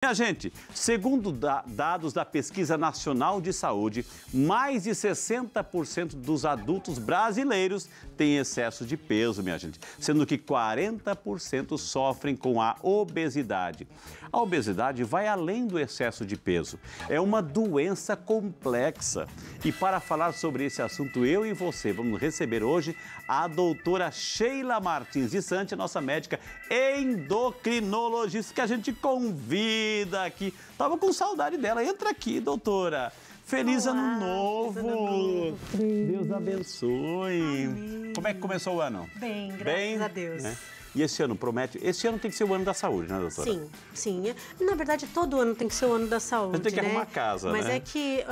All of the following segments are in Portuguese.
Minha gente, segundo dados da Pesquisa Nacional de Saúde, mais de 60% dos adultos brasileiros têm excesso de peso, minha gente, sendo que 40% sofrem com a obesidade. A obesidade vai além do excesso de peso, é uma doença complexa. E para falar sobre esse assunto, eu e você vamos receber hoje a doutora Sheila Martins de Santi, nossa médica endocrinologista, que a gente convida aqui. Tava com saudade dela. Entra aqui, doutora. Feliz ano novo. Deus abençoe. Amém. Como é que começou o ano? Bem, graças a Deus. Né? E esse ano promete? Esse ano tem que ser o ano da saúde, né, doutora? Sim, sim. Na verdade, todo ano tem que ser o ano da saúde, Tem que arrumar casa, Mas né? é que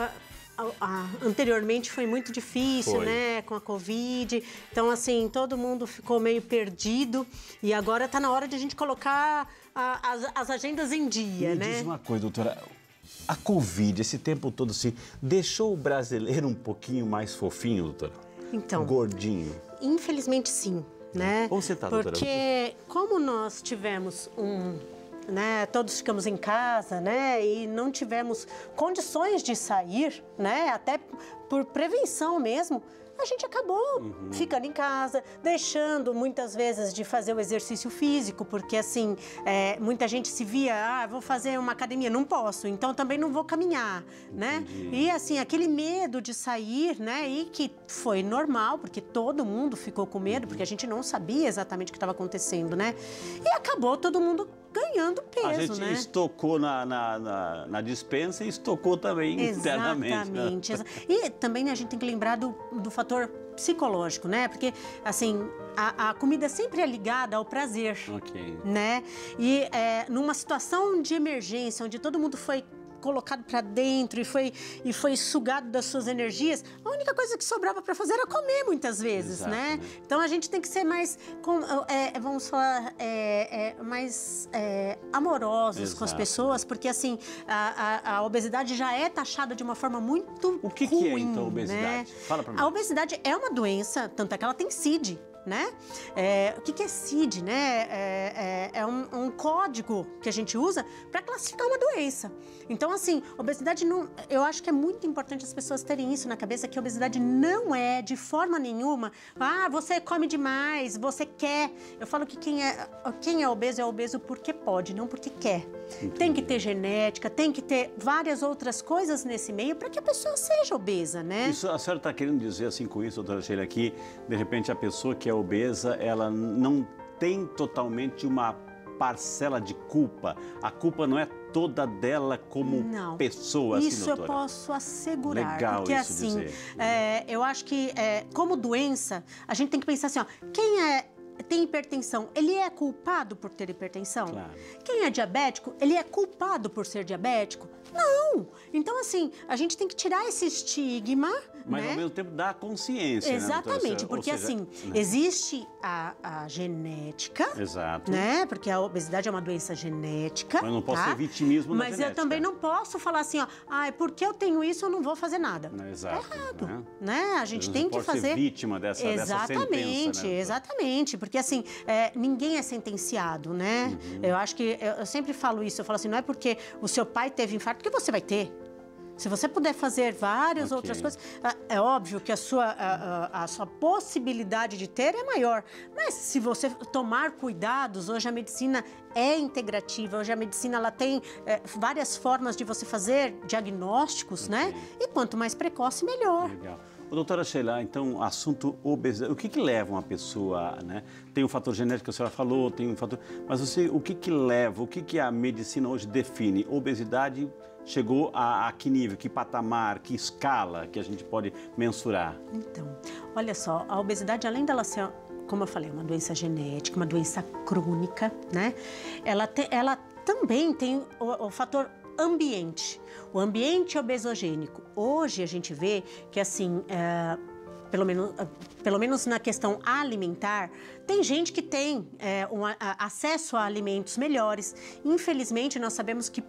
anteriormente foi muito difícil, Foi. né, com a Covid. Então, assim, todo mundo ficou meio perdido. E agora está na hora de a gente colocar as agendas em dia, né? Me diz uma coisa, doutora. A Covid, esse tempo todo assim, deixou o brasileiro um pouquinho mais fofinho, doutora? Então, Gordinho? infelizmente, sim, né? Onde você tá, doutora? Porque como nós tivemos né, todos ficamos em casa, né, e não tivemos condições de sair, né, até por prevenção mesmo, a gente acabou ficando em casa, deixando muitas vezes de fazer o exercício físico, porque assim, muita gente se via, vou fazer uma academia, não posso, então também não vou caminhar, né? E assim, aquele medo de sair, né, e que foi normal, porque todo mundo ficou com medo, porque a gente não sabia exatamente o que estava acontecendo, né? E acabou todo mundo ganhando peso, A gente né? estocou na dispensa e estocou também internamente. Exatamente. E também a gente tem que lembrar do fator psicológico, né? Porque, assim, a comida sempre é ligada ao prazer, Ok. né? E numa situação de emergência, onde todo mundo foi colocado para dentro e foi sugado das suas energias, a única coisa que sobrava para fazer era comer muitas vezes, Exato, né? né? Então a gente tem que ser mais, vamos falar, mais amorosos com as Exato. pessoas, porque assim, a obesidade já é taxada de uma forma muito O que ruim, é então a obesidade? né? Fala pra mim. A obesidade é uma doença, tanto é que ela tem CID, né? O que é CID, né? É um código que a gente usa para classificar uma doença. Então, assim, obesidade não... Eu acho que é muito importante as pessoas terem isso na cabeça, que a obesidade não é, de forma nenhuma, você come demais, você quer. Eu falo que quem é obeso porque pode, não porque quer. Entendi. Tem que ter genética, tem que ter várias outras coisas nesse meio para que a pessoa seja obesa, né? Isso, a senhora está querendo dizer assim com isso, doutora Sheila, que de repente a pessoa que é obesa, ela não tem totalmente uma parcela de culpa. A culpa não é toda dela como pessoa, assim, isso doutora? eu posso assegurar. Legal porque isso assim, dizer. Eu acho que como doença, a gente tem que pensar assim, quem tem hipertensão, ele é culpado por ter hipertensão? Claro. Quem é diabético, ele é culpado por ser diabético? Não! Então, assim, a gente tem que tirar esse estigma, Mas né? ao mesmo tempo dá consciência, Exatamente, né, doutora? porque Ou seja, assim, né? existe a genética, Exato. né? Porque a obesidade é uma doença genética. Mas não posso ser vitimismo na Mas genética. eu também não posso falar assim, porque eu tenho isso, eu não vou fazer nada. Não, exato, É errado, né? A gente Não tem que pode fazer... ser vítima dessa Exatamente, sentença, né? exatamente. Porque assim, ninguém é sentenciado, né? Eu acho que, eu sempre falo isso, eu falo assim, não é porque o seu pai teve infarto que você vai ter. Se você puder fazer várias outras coisas, é óbvio que a sua possibilidade de ter é maior. Mas se você tomar cuidados, hoje a medicina é integrativa, hoje a medicina ela tem várias formas de você fazer diagnósticos, né? E quanto mais precoce, melhor. Legal. Doutora Sheila, então, assunto obesidade, o que leva uma pessoa, né? Tem o fator genético que a senhora falou, tem um fator... Mas o que leva, o que a medicina hoje define? Obesidade chegou a que nível, que patamar, que escala que a gente pode mensurar? Então, olha só, a obesidade, além dela ser, como eu falei, uma doença genética, uma doença crônica, né? Ela também tem o fator ambiente, o ambiente obesogênico. Hoje a gente vê que assim, pelo menos na questão alimentar, tem gente que tem acesso a alimentos melhores. Infelizmente, nós sabemos que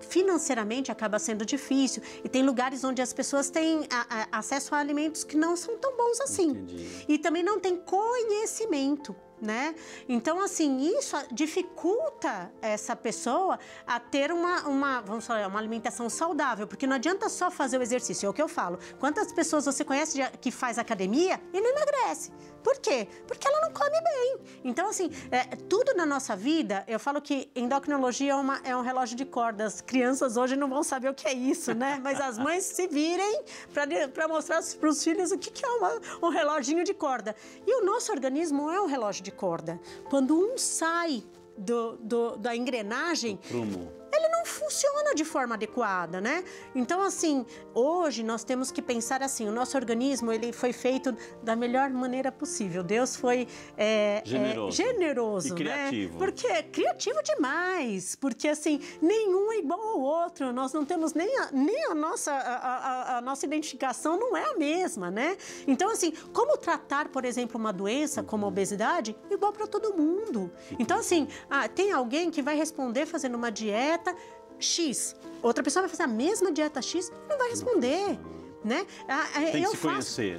financeiramente acaba sendo difícil e tem lugares onde as pessoas têm acesso a alimentos que não são tão bons assim. Entendi. E também não tem conhecimento, né? Então, assim, isso dificulta essa pessoa a ter vamos falar, uma alimentação saudável, porque não adianta só fazer o exercício, é o que eu falo. Quantas pessoas você conhece que faz academia e não emagrece? Por quê? Porque ela não come bem. Então, assim, tudo na nossa vida, eu falo que endocrinologia é um relógio de corda. As crianças hoje não vão saber o que é isso, né? Mas as mães se virem para mostrar para os filhos o que é um reloginho de corda. E o nosso organismo é um relógio de corda. Quando um sai da engrenagem, ele não funciona de forma adequada, né? Então, assim, hoje nós temos que pensar assim, o nosso organismo, ele foi feito da melhor maneira possível. Deus foi generoso, e criativo. Né? Porque é criativo demais, porque, assim, nenhum é igual ao outro. Nós não temos nem a nossa identificação não é a mesma, né? Então, assim, como tratar, por exemplo, uma doença como a obesidade, igual para todo mundo. Então, assim, tem alguém que vai responder fazendo uma dieta X. Outra pessoa vai fazer a mesma dieta X e não vai responder. Né?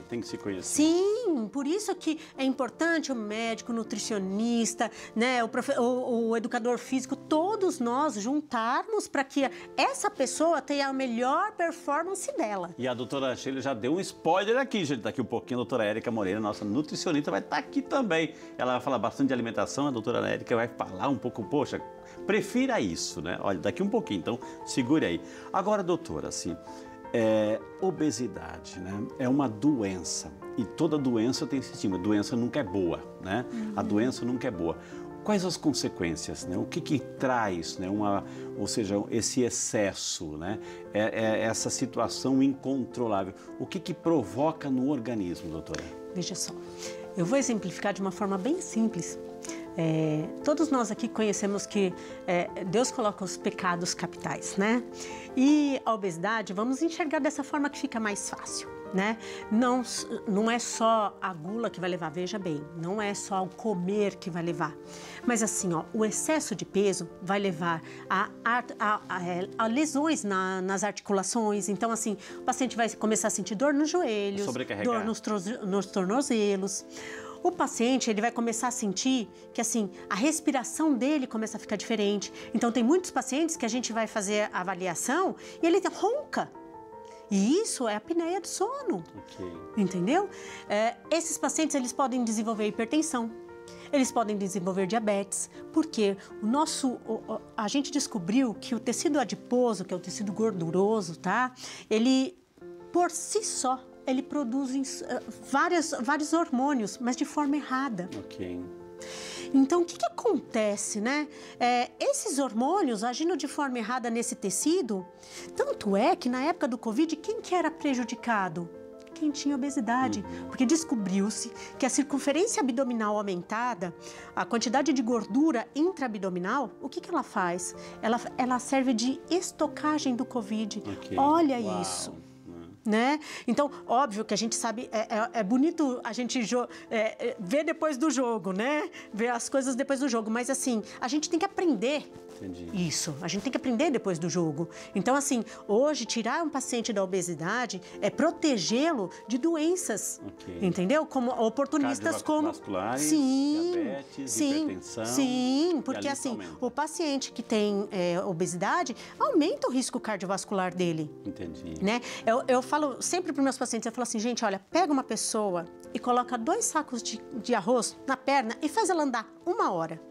Tem que se conhecer. Sim, por isso que é importante o médico, o nutricionista, né, o educador físico, todos nós juntarmos para que essa pessoa tenha a melhor performance dela. E a doutora Sheila já deu um spoiler aqui, gente. Daqui um pouquinho a doutora Érica Moreira, nossa nutricionista, vai estar aqui também. Ela vai falar bastante de alimentação, a doutora Érica vai falar um pouco, poxa, prefira isso, né? Olha, daqui um pouquinho, então segure aí. Agora, doutora, assim, obesidade, né? É uma doença e toda doença tem esse estigma. Doença nunca é boa, né? A doença nunca é boa. Quais as consequências, né? O que traz, né? Ou seja, esse excesso, né? Essa situação incontrolável. O que provoca no organismo, doutora? Veja só, eu vou exemplificar de uma forma bem simples. Todos nós aqui conhecemos que Deus coloca os pecados capitais, né? E a obesidade, vamos enxergar dessa forma que fica mais fácil, né? Não é só a gula que vai levar, veja bem, não é só o comer que vai levar. Mas assim, ó, o excesso de peso vai levar a lesões nas articulações. Então, assim, o paciente vai começar a sentir dor nos joelhos, dor nos tornozelos. O paciente, ele vai começar a sentir que, assim, a respiração dele começa a ficar diferente. Então, tem muitos pacientes que a gente vai fazer a avaliação e ele ronca. E isso é a apneia do sono. Okay. Entendeu? Esses pacientes, eles podem desenvolver hipertensão. Eles podem desenvolver diabetes, porque a gente descobriu que o tecido adiposo, que é o tecido gorduroso, tá? Ele, por si só, ele produz vários hormônios, mas de forma errada. Ok. Então, o que acontece, né? Esses hormônios agindo de forma errada nesse tecido, tanto é que na época do Covid, quem que era prejudicado? Quem tinha obesidade, porque descobriu-se que a circunferência abdominal aumentada, a quantidade de gordura intraabdominal, o que ela faz? Ela serve de estocagem do Covid. Okay. Olha Uau. Isso. Né? Então, óbvio que a gente sabe, é bonito a gente ver depois do jogo, né? Ver as coisas depois do jogo, mas assim, a gente tem que aprender. Entendi. Isso, a gente tem que aprender depois do jogo. Então, assim, hoje, tirar um paciente da obesidade é protegê-lo de doenças, entendeu? Como oportunistas como... Sim, diabetes, hipertensão. Sim, porque assim, o paciente que tem obesidade aumenta o risco cardiovascular dele. Entendi. Né? Eu falo sempre para os meus pacientes, eu falo assim, gente, olha, pega uma pessoa e coloca 2 sacos de arroz na perna e faz ela andar 1 hora.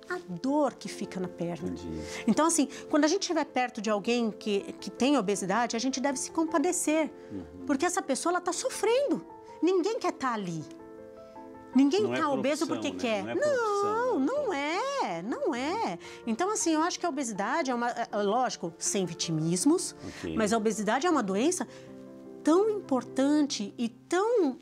A dor que fica na perna. Entendi. Então, assim, quando a gente estiver perto de alguém que tem obesidade, a gente deve se compadecer. Porque essa pessoa, ela está sofrendo. Ninguém quer estar ali. Ninguém está obeso porque quer. Não é. Então, assim, eu acho que a obesidade lógico, sem vitimismos, mas a obesidade é uma doença tão importante e tão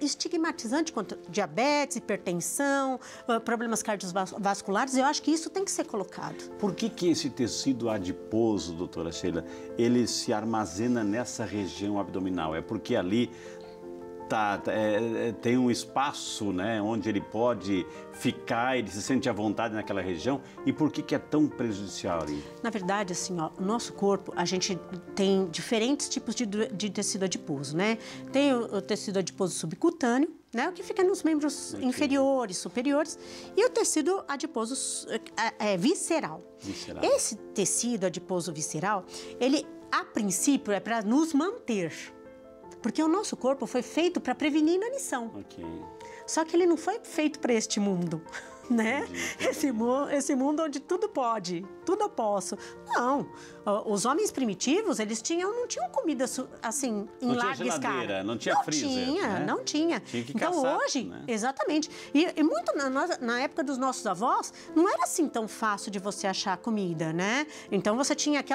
estigmatizante quanto diabetes, hipertensão, problemas cardiovasculares. Eu acho que isso tem que ser colocado. Por que esse tecido adiposo, doutora Sheila, ele se armazena nessa região abdominal? É porque ali tem um espaço, né, onde ele pode ficar, ele se sente à vontade naquela região, e por que é tão prejudicial ali? Na verdade, assim, ó, o nosso corpo, a gente tem diferentes tipos de tecido adiposo, né? Tem o tecido adiposo subcutâneo, né, o que fica nos membros inferiores, superiores, e o tecido adiposo visceral. Esse tecido adiposo visceral, ele, a princípio, é para nos manter. Porque o nosso corpo foi feito para prevenir inanição. Só que ele não foi feito para este mundo, né? Esse mundo onde tudo pode, tudo eu posso. Não, os homens primitivos, eles não tinham comida assim, em larga escala. Não tinha freezer, não tinha. Tinha que então caçar, hoje, né? exatamente. E muito na época dos nossos avós, não era assim tão fácil de você achar comida, né? Então você tinha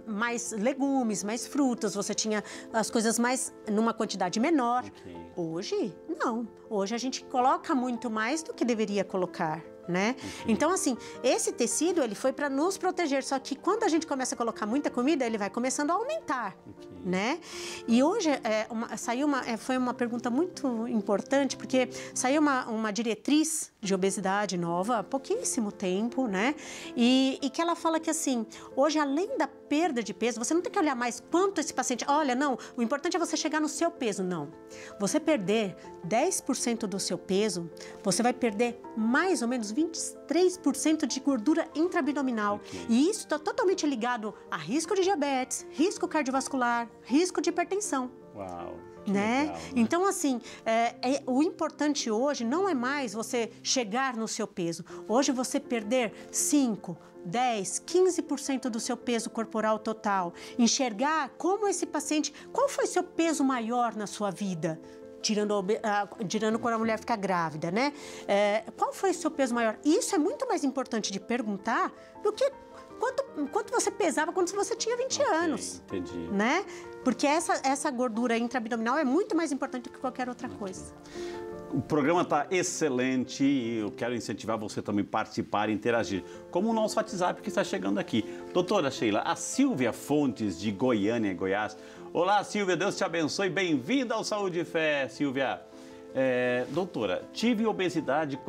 mais legumes, mais frutas, você tinha as coisas mais numa quantidade menor. Hoje, não. Hoje a gente coloca muito mais do que deveria colocar, né? Então, assim, esse tecido, ele foi para nos proteger, só que quando a gente começa a colocar muita comida, ele vai começando a aumentar, né? E hoje, foi uma pergunta muito importante, porque saiu uma diretriz de obesidade nova há pouquíssimo tempo, né? E que ela fala que, assim, hoje, além da perda de peso, você não tem que olhar mais quanto esse paciente... Olha, não, o importante é você chegar no seu peso, não. Você perder 10% do seu peso, você vai perder mais ou menos 23% de gordura intraabdominal. E isso está totalmente ligado a risco de diabetes, risco cardiovascular, risco de hipertensão. Uau! Né? Legal, né? Então, assim, o importante hoje não é mais você chegar no seu peso. Hoje, você perder 5, 10, 15% do seu peso corporal total. Enxergar como esse paciente... Qual foi seu peso maior na sua vida? Tirando quando a mulher fica grávida, né? Qual foi o seu peso maior? Isso é muito mais importante de perguntar do que quanto você pesava quando você tinha 20 anos. Entendi. Né? Porque essa gordura intraabdominal é muito mais importante do que qualquer outra coisa. O programa está excelente e eu quero incentivar você também a participar e interagir, como o nosso WhatsApp que está chegando aqui. Doutora Sheila, a Silvia Fontes, de Goiânia, Goiás. Olá, Silvia, Deus te abençoe. Bem-vinda ao Saúde e Fé, Silvia. Doutora, tive obesidade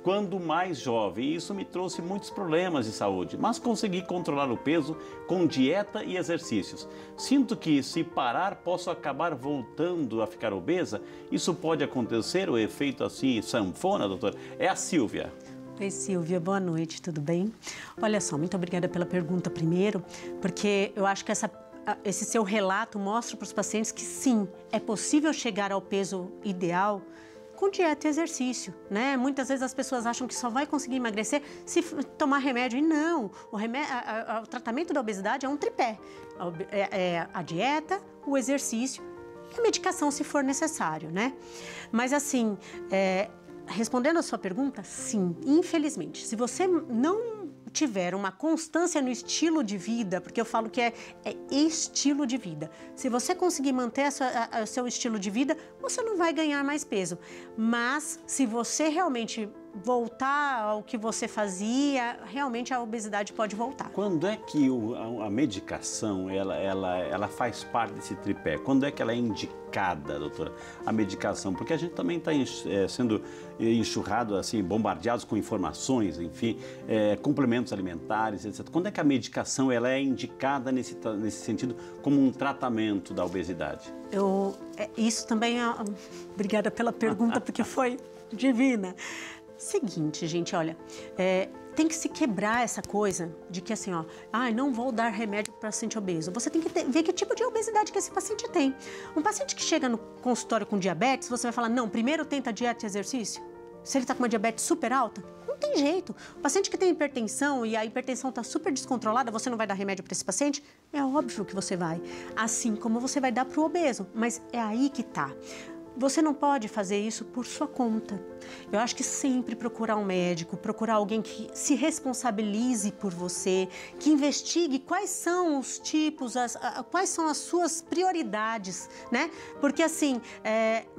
quando mais jovem e isso me trouxe muitos problemas de saúde, mas consegui controlar o peso com dieta e exercícios. Sinto que se parar posso acabar voltando a ficar obesa. Isso pode acontecer, o efeito assim, sanfona, doutora? É a Silvia. Oi, Silvia, boa noite, tudo bem? Olha só, muito obrigada pela pergunta primeiro, porque eu acho que esse seu relato mostra para os pacientes que sim, é possível chegar ao peso ideal com dieta e exercício, né? Muitas vezes as pessoas acham que só vai conseguir emagrecer se tomar remédio, e não. O tratamento da obesidade é um tripé. A dieta, o exercício e a medicação, se for necessário, né? Mas assim, respondendo a sua pergunta, sim, infelizmente, se você não tiver uma constância no estilo de vida, porque eu falo que é estilo de vida. Se você conseguir manter o seu estilo de vida, você não vai ganhar mais peso. Mas se você realmente voltar ao que você fazia, realmente a obesidade pode voltar. Quando é que a medicação ela faz parte desse tripé? Quando é que ela é indicada, doutora, a medicação? Porque a gente também está sendo enxurrado, assim, bombardeados com informações, enfim, complementos alimentares, etc. Quando é que a medicação ela é indicada nesse sentido como um tratamento da obesidade? Isso também é... Obrigada pela pergunta, porque foi divina. Seguinte, gente, olha, tem que se quebrar essa coisa de que assim, ó, não vou dar remédio para paciente obeso. Você tem que ver que tipo de obesidade que esse paciente tem. Um paciente que chega no consultório com diabetes, você vai falar, não, primeiro tenta dieta e exercício? Se ele está com uma diabetes super alta, não tem jeito. O paciente que tem hipertensão e a hipertensão está super descontrolada, você não vai dar remédio para esse paciente? É óbvio que você vai. Assim como você vai dar para o obeso, mas é aí que tá. Você não pode fazer isso por sua conta. Eu acho que sempre procurar um médico, procurar alguém que se responsabilize por você, que investigue quais são os tipos, quais são as suas prioridades, né? Porque assim,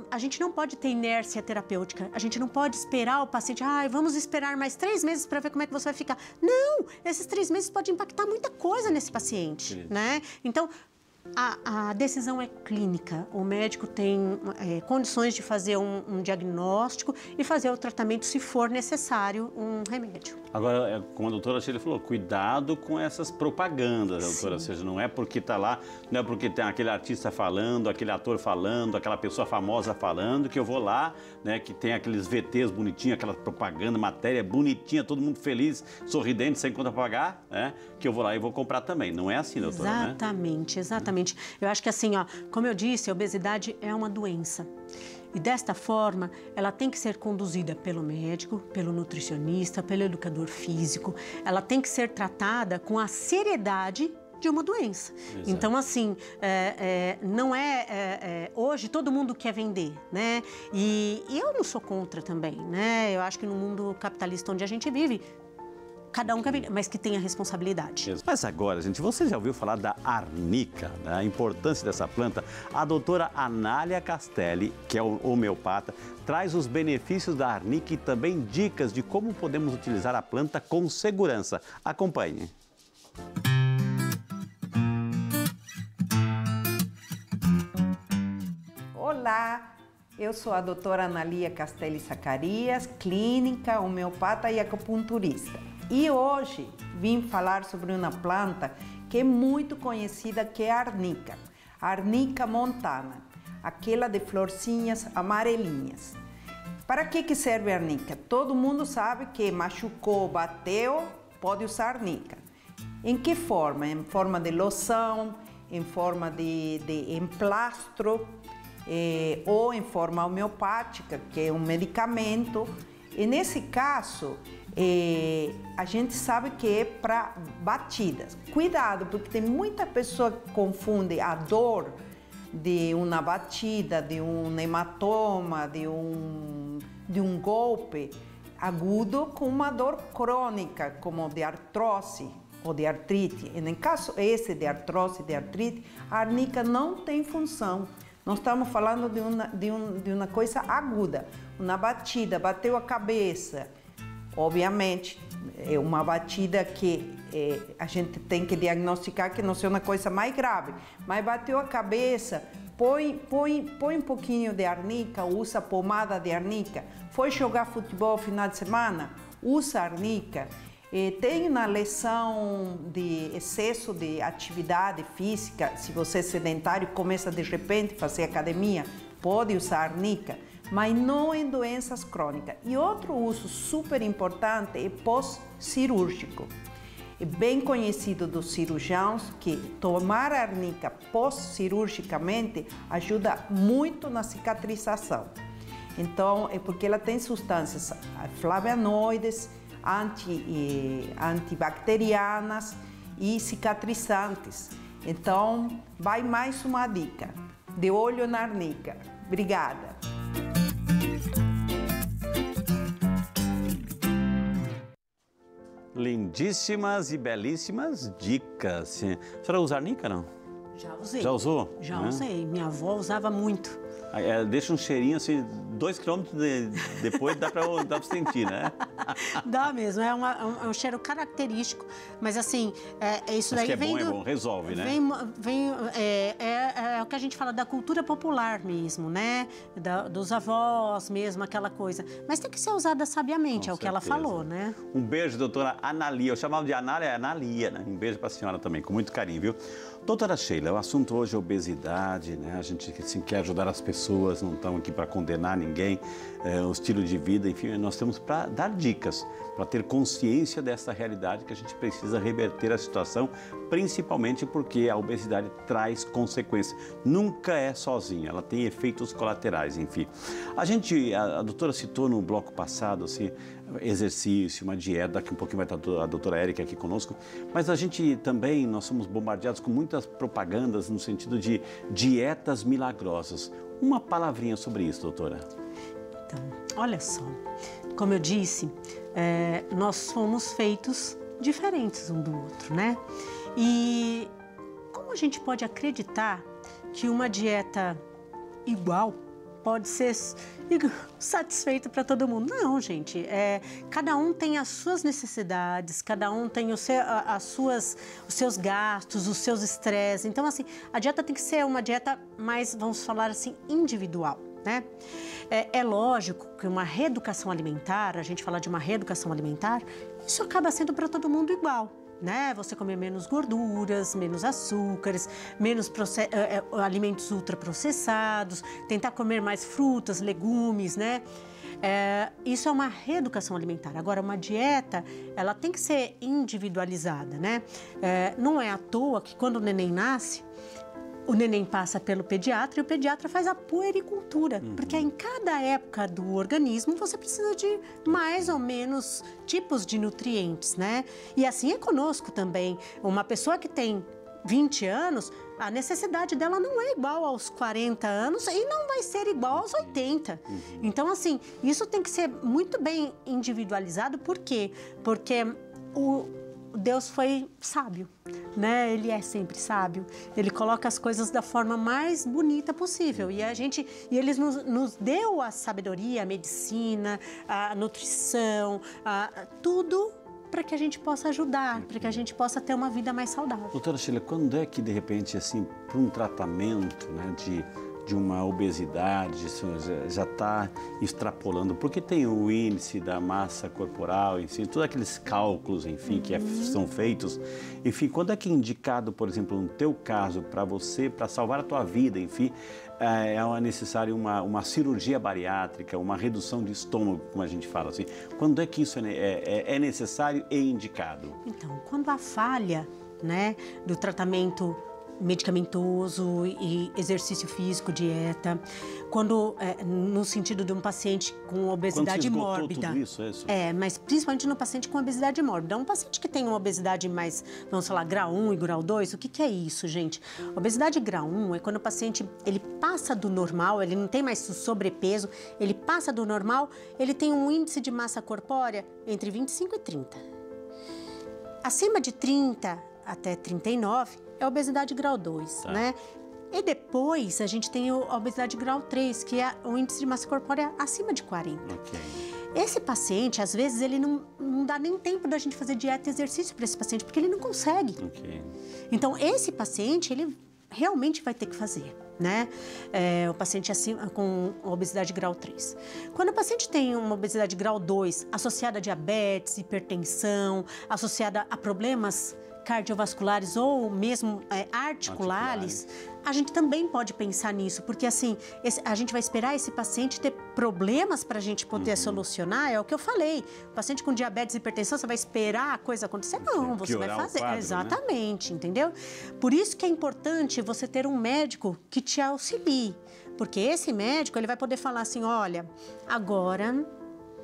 a gente não pode ter inércia terapêutica, a gente não pode esperar o paciente, vamos esperar mais 3 meses para ver como é que você vai ficar. Não, esses 3 meses podem impactar muita coisa nesse paciente, né? Então, A decisão é clínica. O médico tem condições de fazer um diagnóstico e fazer o tratamento se for necessário um remédio. Agora, como a doutora Sheila falou, cuidado com essas propagandas, doutora. Ou seja, não é porque está lá, não é porque tem aquele artista falando, aquele ator falando, aquela pessoa famosa falando, que eu vou lá, né, que tem aqueles VTs bonitinhos, aquela propaganda, matéria bonitinha, todo mundo feliz, sorridente, sem conta pra pagar, né, que eu vou lá e vou comprar também. Não é assim, doutora, Exatamente, né? Exatamente. Eu acho que assim, ó, como eu disse, a obesidade é uma doença. E desta forma, ela tem que ser conduzida pelo médico, pelo nutricionista, pelo educador físico. Ela tem que ser tratada com a seriedade de uma doença. Exato. Então, assim, não hoje todo mundo quer vender, né? E eu não sou contra também, né? Eu acho que no mundo capitalista onde a gente vive, cada um quer vender, mas que tenha responsabilidade. Mas agora, gente, você já ouviu falar da arnica, né? A importância dessa planta? A doutora Anália Castelli, que é homeopata, traz os benefícios da arnica e também dicas de como podemos utilizar a planta com segurança. Acompanhe. Olá, eu sou a doutora Anália Castelli Zacarias, clínica, homeopata e acupunturista. E hoje vim falar sobre uma planta que é muito conhecida, que é a arnica. A arnica montana, aquela de florzinhas amarelinhas. Para que serve a arnica? Todo mundo sabe que machucou, bateu, pode usar arnica. Em que forma? Em forma de loção, em forma de emplastro, ou em forma homeopática, que é um medicamento. E nesse caso, a gente sabe que é para batidas. Cuidado, porque tem muita pessoa que confunde a dor de uma batida, de um hematoma, de um golpe agudo com uma dor crônica, como de artrose ou de artrite. E no caso esse de artrose e de artrite, a arnica não tem função. Nós estamos falando de uma coisa aguda, uma batida, bateu a cabeça. Obviamente, é uma batida que a gente tem que diagnosticar que não seja uma coisa mais grave. Mas bateu a cabeça, põe um pouquinho de arnica, usa pomada de arnica. Foi jogar futebol no final de semana, usa arnica. Tem uma lesão de excesso de atividade física, se você é sedentário e começa de repente a fazer academia, pode usar arnica, mas não em doenças crônicas. E outro uso super importante é pós-cirúrgico. É bem conhecido dos cirurgiãos que tomar arnica pós-cirurgicamente ajuda muito na cicatrização. Então, é porque ela tem substâncias flavonoides, antibacterianas e cicatrizantes. Então, vai mais uma dica. De olho na arnica. Obrigada. Lindíssimas e belíssimas dicas. A senhora usa arnica, não? Já usei. Já usou? Já usei. Minha avó usava muito. Deixa um cheirinho assim, 2 quilômetros depois dá para sentir, né? Dá mesmo, é um cheiro característico, mas assim, isso daí que vem é bom, resolve, né? É o que a gente fala da cultura popular mesmo, né? Dos avós mesmo, aquela coisa. Mas tem que ser usada sabiamente, o que ela falou, né? Um beijo, doutora Anália. Eu chamava de Anália, né? Um beijo para a senhora também, com muito carinho, viu? Doutora Sheila, o assunto hoje é obesidade, né? A gente assim, quer ajudar as pessoas, não estamos aqui para condenar ninguém, o estilo de vida, enfim, nós temos para dar dicas, para ter consciência dessa realidade que a gente precisa reverter a situação, principalmente porque a obesidade traz consequências. Nunca é sozinha, ela tem efeitos colaterais, enfim. A doutora citou no bloco passado, assim, exercício, uma dieta, daqui um pouquinho vai estar a doutora Érica aqui conosco, mas a gente também, nós somos bombardeados com muitas propagandas no sentido de dietas milagrosas. Uma palavrinha sobre isso, doutora. Então, olha só, como eu disse, nós somos feitos diferentes um do outro, né? E como a gente pode acreditar que uma dieta igual pode ser satisfeito para todo mundo. Não, gente. Cada um tem as suas necessidades, cada um tem os seus gastos, os seus estresses. Então, assim, a dieta tem que ser uma dieta mais, vamos falar assim, individual, né? É lógico que uma reeducação alimentar, a gente fala de uma reeducação alimentar, isso acaba sendo para todo mundo igual, né? Você comer menos gorduras, menos açúcares, menos alimentos ultraprocessados, tentar comer mais frutas, legumes, né? Isso é uma reeducação alimentar. Agora, uma dieta, ela tem que ser individualizada, né? Não é à toa que quando o neném nasce, o neném passa pelo pediatra e o pediatra faz a puericultura, porque em cada época do organismo você precisa de mais ou menos tipos de nutrientes, né? E assim é conosco também. Uma pessoa que tem 20 anos, a necessidade dela não é igual aos 40 anos e não vai ser igual aos 80. Então, assim, isso tem que ser muito bem individualizado. Por quê? Porque Deus foi sábio, né? Ele é sempre sábio. Ele coloca as coisas da forma mais bonita possível. E ele nos deu a sabedoria, a medicina, a nutrição, tudo para que a gente possa ajudar, para que a gente possa ter uma vida mais saudável. Doutora Sheila, quando é que, de repente, assim, para um tratamento, né, de uma obesidade, isso já está extrapolando, porque tem o índice da massa corporal, enfim, todos aqueles cálculos, enfim, que são feitos. Enfim, quando é que é indicado, por exemplo, no teu caso, para você, para salvar a tua vida, enfim, é necessário uma cirurgia bariátrica, uma redução de estômago, como a gente fala assim. Quando é que isso é necessário e indicado? Então, quando a falha, né, do tratamento medicamentoso e exercício físico, dieta, quando no sentido de um paciente com obesidade mórbida. Tudo isso, mas principalmente no paciente com obesidade mórbida. Um paciente que tem uma obesidade mais, vamos falar, grau 1 e grau 2, o que é isso, gente? Obesidade grau 1 é quando o paciente, ele passa do normal, ele não tem mais sobrepeso, ele passa do normal, ele tem um índice de massa corpórea entre 25 e 30. Acima de 30 até 39 é obesidade grau 2, né? E depois a gente tem a obesidade grau 3, que é o índice de massa corpórea acima de 40. Esse paciente, às vezes, ele não dá nem tempo da gente fazer dieta e exercício para esse paciente, porque ele não consegue. Então, esse paciente, ele realmente vai ter que fazer, né? O paciente acima, com obesidade grau 3. Quando o paciente tem uma obesidade grau 2, associada a diabetes, hipertensão, associada a problemas cardiovasculares ou mesmo articulares, a gente também pode pensar nisso, porque assim, a gente vai esperar esse paciente ter problemas para a gente poder solucionar, é o que eu falei. O paciente com diabetes e hipertensão, você vai esperar a coisa acontecer? Não, você vai fazer. Quadro, exatamente, né? Entendeu? Por isso que é importante você ter um médico que te auxilie, porque esse médico, ele vai poder falar assim, olha, agora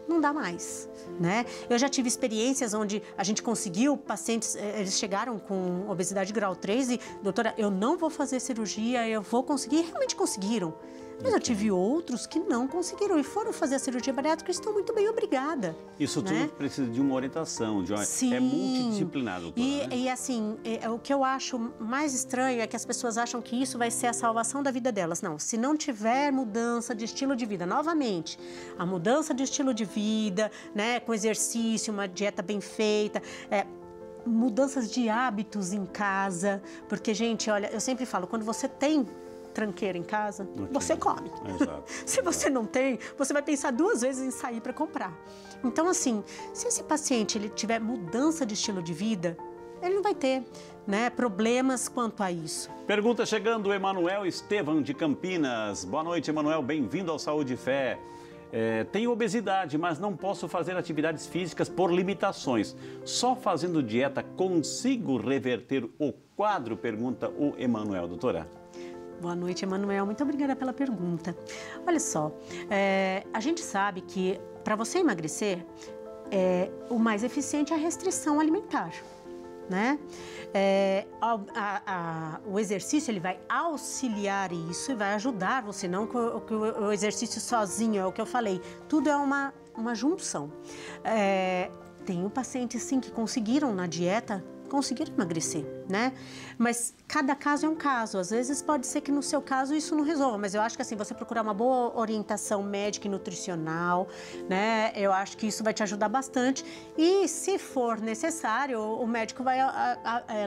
não dá mais, né? Eu já tive experiências onde a gente conseguiu, pacientes, eles chegaram com obesidade grau 3 e, doutora, eu não vou fazer cirurgia, eu vou conseguir, e realmente conseguiram. Mas eu tive outros que não conseguiram e foram fazer a cirurgia bariátrica e estão muito bem, obrigada. Isso tudo precisa de uma orientação, Sim. É multidisciplinar, doutora, né? E assim, o que eu acho mais estranho é que as pessoas acham que isso vai ser a salvação da vida delas. Não, se não tiver mudança de estilo de vida, novamente, a mudança de estilo de vida, né, com exercício, uma dieta bem feita, mudanças de hábitos em casa, porque, gente, olha, eu sempre falo, quando você tem tranqueira em casa, você come. Se você não tem, você vai pensar 2 vezes em sair para comprar. Então, assim, se esse paciente ele tiver mudança de estilo de vida, ele não vai ter, né, problemas quanto a isso. Pergunta chegando, o Emanuel Estevam de Campinas. Boa noite, Emanuel, bem-vindo ao Saúde e Fé. Tenho obesidade, mas não posso fazer atividades físicas por limitações. Só fazendo dieta consigo reverter o quadro? Pergunta o Emanuel, doutora. Boa noite, Emanuel. Muito obrigada pela pergunta. Olha só, a gente sabe que para você emagrecer, o mais eficiente é a restrição alimentar, né? O exercício ele vai auxiliar isso e vai ajudar você, não que o exercício sozinho, é o que eu falei. Tudo é uma junção. Tem pacientes, sim, que conseguiram na dieta conseguir emagrecer, né? Mas cada caso é um caso. Às vezes pode ser que no seu caso isso não resolva, mas eu acho que assim, você procurar uma boa orientação médica e nutricional, né? Eu acho que isso vai te ajudar bastante. E se for necessário, o médico vai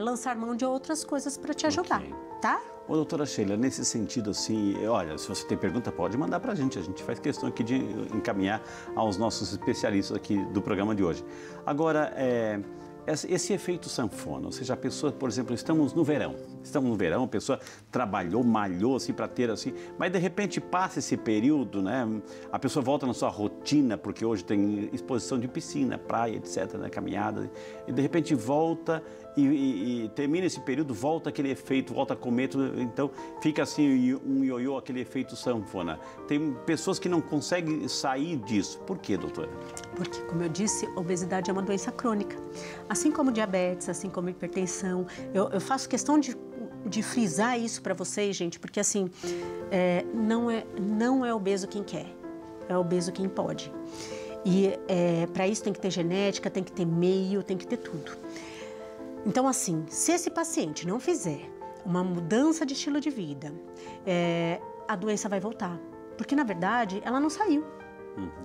lançar mão de outras coisas para te ajudar, tá? Ô, doutora Sheila, nesse sentido, assim, olha, se você tem pergunta, pode mandar pra gente. A gente faz questão aqui de encaminhar aos nossos especialistas aqui do programa de hoje. Agora, esse efeito sanfona, ou seja, a pessoa, por exemplo, estamos no verão, a pessoa trabalhou, malhou, assim, para ter, assim, mas de repente passa esse período, né, a pessoa volta na sua rotina, porque hoje tem exposição de piscina, praia, etc., né, caminhada, e de repente volta e termina esse período, volta aquele efeito, volta a comer, então fica assim um ioiô, aquele efeito sanfona. Tem pessoas que não conseguem sair disso. Por quê, doutora? Porque, como eu disse, obesidade é uma doença crônica. Assim como diabetes, assim como hipertensão. Eu faço questão de frisar isso para vocês, gente, porque assim, não é obeso quem quer, é obeso quem pode. E para isso tem que ter genética, tem que ter meio, tem que ter tudo. Então, assim, se esse paciente não fizer uma mudança de estilo de vida, a doença vai voltar. Porque, na verdade, ela não saiu,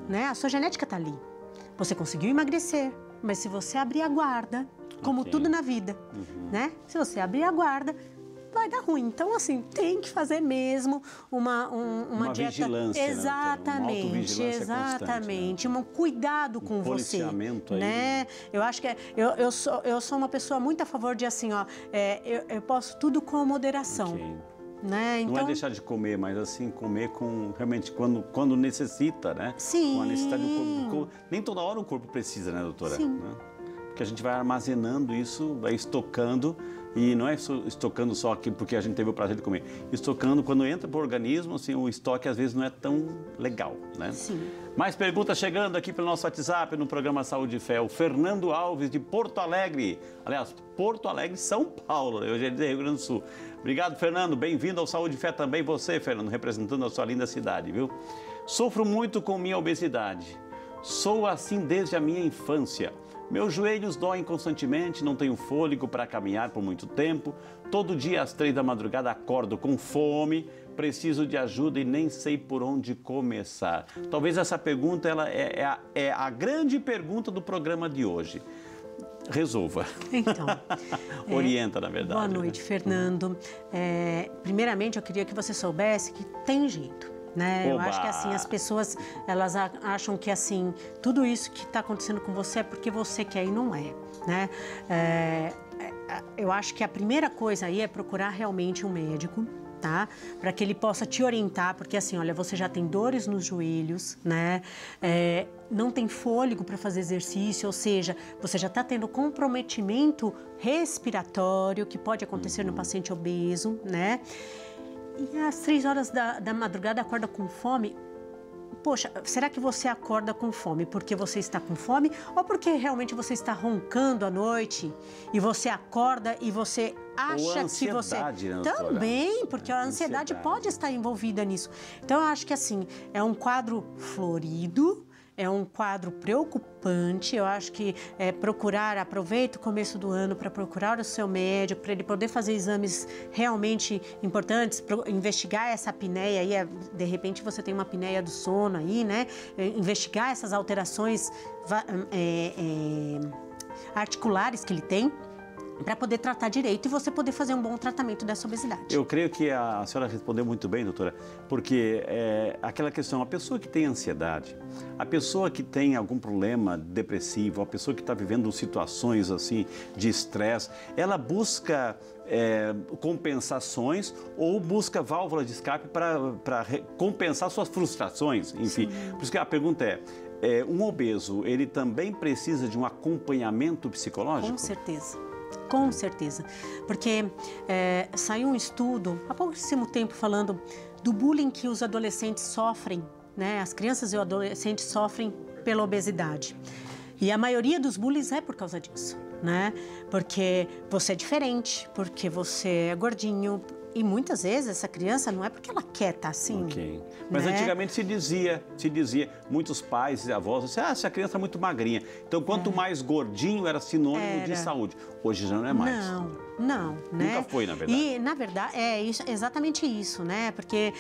né? A sua genética está ali. Você conseguiu emagrecer, mas se você abrir a guarda, como tudo na vida, né? Se você abrir a guarda, vai dar ruim. Então, assim, tem que fazer mesmo uma dieta... vigilância, exatamente, né? exatamente. Um cuidado com você, policiamento aí, né? Eu acho que eu sou uma pessoa muito a favor de, assim, ó, eu posso tudo com moderação. Né? Então... Não é deixar de comer, mas assim, comer com realmente quando necessita, né? Sim. Com a necessidade do corpo. Nem toda hora o corpo precisa, né, doutora? Sim. Né? Porque a gente vai armazenando isso, vai estocando, e não é estocando só aqui porque a gente teve o prazer de comer. Estocando, quando entra para o organismo, assim, o estoque às vezes não é tão legal, né? Sim. Mais perguntas chegando aqui pelo nosso WhatsApp, no programa Saúde e Fé. O Fernando Alves, de Porto Alegre. Aliás, Porto Alegre, São Paulo, eu já ia dizer Rio Grande do Sul. Obrigado, Fernando. Bem-vindo ao Saúde e Fé também você, Fernando, representando a sua linda cidade, viu? Sofro muito com minha obesidade. Sou assim desde a minha infância. Meus joelhos doem constantemente, não tenho fôlego para caminhar por muito tempo. Todo dia às 3 da madrugada acordo com fome, preciso de ajuda e nem sei por onde começar. Talvez essa pergunta é a grande pergunta do programa de hoje. Resolva. Então, orienta, na verdade. Boa noite, Fernando. Primeiramente, eu queria que você soubesse que tem jeito. Né? Eu acho que assim, as pessoas elas acham que assim, tudo isso que está acontecendo com você é porque você quer e não é, né? Eu acho que a primeira coisa aí é procurar realmente um médico, tá? Para que ele possa te orientar, porque assim, olha, você já tem dores nos joelhos, né? Não tem fôlego para fazer exercício, ou seja, você já está tendo comprometimento respiratório que pode acontecer no paciente obeso, né? E às 3 horas da madrugada acorda com fome. Poxa, será que você acorda com fome porque você está com fome ou porque realmente você está roncando à noite e você acorda e você acha que você... Né, também, porque a ansiedade pode estar envolvida nisso. Então, eu acho que assim, é um quadro florido, é um quadro preocupante. Eu acho que aproveita o começo do ano para procurar o seu médico, para ele poder fazer exames realmente importantes, investigar essa apneia aí, de repente você tem uma apneia do sono aí, né? Investigar essas alterações articulares que ele tem, para poder tratar direito e você poder fazer um bom tratamento dessa obesidade. Eu creio que a senhora respondeu muito bem, doutora, porque aquela questão, a pessoa que tem ansiedade, a pessoa que tem algum problema depressivo, a pessoa que está vivendo situações assim de estresse, ela busca compensações ou busca válvula de escape para compensar suas frustrações, enfim. Sim. Por isso que a pergunta um obeso, ele também precisa de um acompanhamento psicológico? Com certeza. Com certeza, porque saiu um estudo há pouquíssimo tempo falando do bullying que os adolescentes sofrem, né? As crianças e os adolescentes sofrem pela obesidade. E a maioria dos bullies é por causa disso, né? Porque você é diferente, porque você é gordinho, E muitas vezes essa criança não é porque ela quer estar assim. Ok. Mas né? antigamente se dizia, muitos pais e avós, assim, essa criança é muito magrinha. Então, quanto mais gordinho era sinônimo de saúde. Hoje já não é mais. Não, né? Nunca foi, na verdade. E, na verdade, é exatamente isso, né? Porque